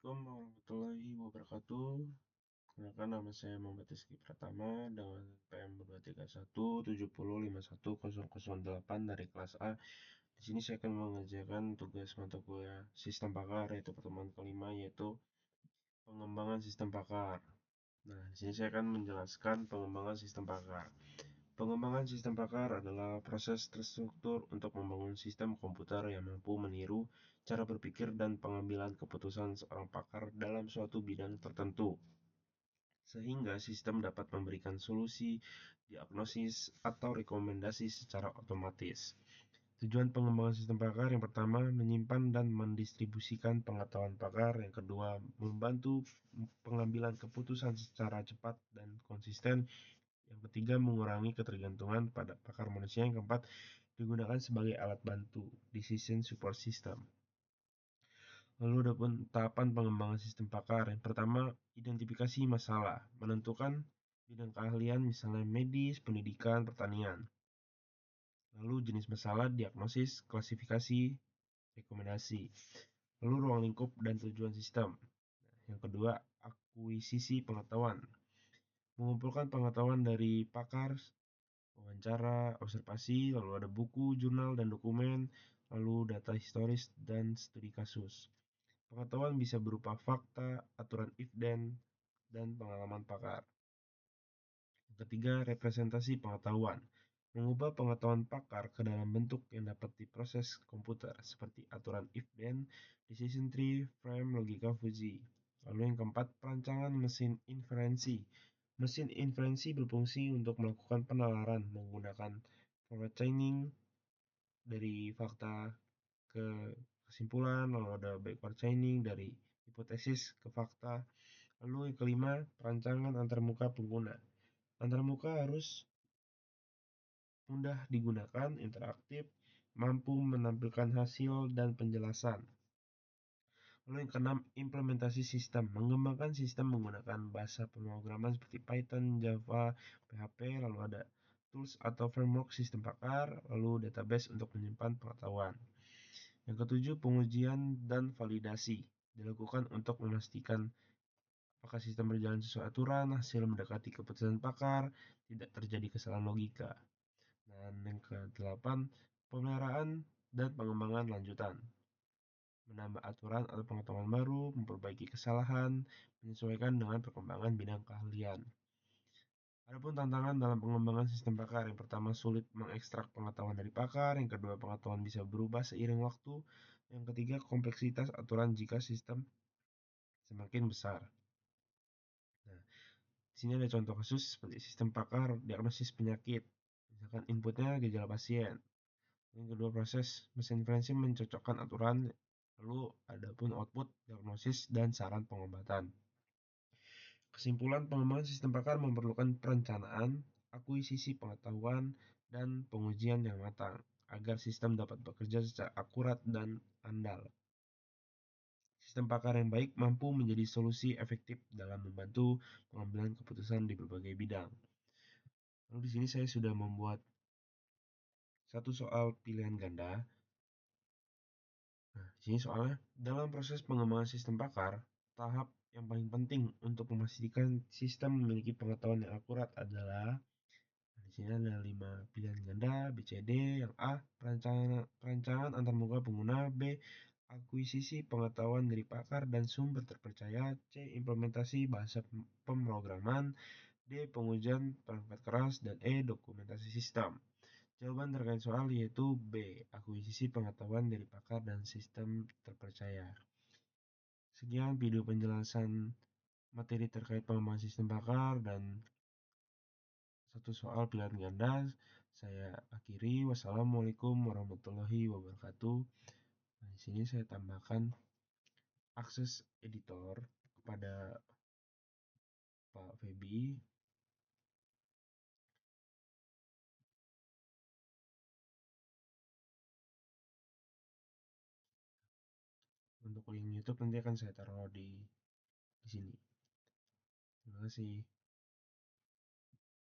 Assalamualaikum warahmatullahi wabarakatuh. Kenalkan, nama saya Muhammad Rizky Pratama dengan PM 23170510008 dari kelas A. Di sini saya akan mengerjakan tugas mata kuliah Sistem Pakar, yaitu pertemuan kelima, yaitu pengembangan sistem pakar. Nah, di sini saya akan menjelaskan pengembangan sistem pakar. Pengembangan sistem pakar adalah proses terstruktur untuk membangun sistem komputer yang mampu meniru cara berpikir dan pengambilan keputusan seorang pakar dalam suatu bidang tertentu, sehingga sistem dapat memberikan solusi, diagnosis, atau rekomendasi secara otomatis. Tujuan pengembangan sistem pakar yang pertama, menyimpan dan mendistribusikan pengetahuan pakar. Yang kedua, membantu pengambilan keputusan secara cepat dan konsisten. Yang ketiga, mengurangi ketergantungan pada pakar manusia. Yang keempat, digunakan sebagai alat bantu decision support system. Lalu ada pun tahapan pengembangan sistem pakar. Yang pertama, identifikasi masalah, menentukan bidang keahlian misalnya medis, pendidikan, pertanian. Lalu jenis masalah, diagnosis, klasifikasi, rekomendasi. Lalu ruang lingkup dan tujuan sistem. Yang kedua, akuisisi pengetahuan, mengumpulkan pengetahuan dari pakar, wawancara, observasi, lalu ada buku, jurnal, dan dokumen, lalu data historis dan studi kasus. Pengetahuan bisa berupa fakta, aturan if-then, dan pengalaman pakar. Yang ketiga, representasi pengetahuan, mengubah pengetahuan pakar ke dalam bentuk yang dapat diproses komputer, seperti aturan if-then, decision tree, frame, logika fuzzy. Lalu yang keempat, perancangan mesin inferensi. Mesin inferensi berfungsi untuk melakukan penalaran menggunakan forward chaining dari fakta ke kesimpulan, lalu ada backward chaining dari hipotesis ke fakta. Lalu yang kelima, perancangan antarmuka pengguna. Antarmuka harus mudah digunakan, interaktif, mampu menampilkan hasil dan penjelasan. Lalu yang keenam, implementasi sistem. Mengembangkan sistem menggunakan bahasa pemrograman seperti Python, Java, PHP, lalu ada tools atau framework sistem pakar, lalu database untuk menyimpan pengetahuan. Yang ketujuh, pengujian dan validasi. Dilakukan untuk memastikan apakah sistem berjalan sesuai aturan, hasil mendekati keputusan pakar, tidak terjadi kesalahan logika. Dan yang ke-8, pemeliharaan dan pengembangan lanjutan. Menambah aturan atau pengetahuan baru, memperbaiki kesalahan, menyesuaikan dengan perkembangan bidang keahlian. Adapun tantangan dalam pengembangan sistem pakar, yang pertama, sulit mengekstrak pengetahuan dari pakar. Yang kedua, pengetahuan bisa berubah seiring waktu. Yang ketiga, kompleksitas aturan jika sistem semakin besar. Nah, di sini ada contoh kasus seperti sistem pakar diagnosis penyakit. Misalkan inputnya gejala pasien. Yang kedua, proses mesin inferensi mencocokkan aturan. Lalu ada pun output, diagnosis, dan saran pengobatan. Kesimpulan, pengembangan sistem pakar memerlukan perencanaan, akuisisi pengetahuan, dan pengujian yang matang agar sistem dapat bekerja secara akurat dan andal. Sistem pakar yang baik mampu menjadi solusi efektif dalam membantu pengambilan keputusan di berbagai bidang. Lalu di sini saya sudah membuat satu soal pilihan ganda. Nah, di sini soalnya, dalam proses pengembangan sistem pakar, tahap yang paling penting untuk memastikan sistem memiliki pengetahuan yang akurat adalah, di sini ada 5 pilihan ganda, B, C, D. Yang A, perancangan antarmuka pengguna. B, akuisisi pengetahuan dari pakar dan sumber terpercaya. C, implementasi bahasa pemrograman. D, pengujian perangkat keras. Dan E, dokumentasi sistem. Jawaban terkait soal yaitu B, akuisisi pengetahuan dari pakar dan sistem terpercaya. Sekian video penjelasan materi terkait pengembangan sistem pakar dan satu soal pilihan ganda. Saya akhiri. Wassalamualaikum warahmatullahi wabarakatuh. Nah, di sini saya tambahkan akses editor kepada Pak Feby. Untuk link YouTube nanti akan saya taruh di sini. Terima kasih.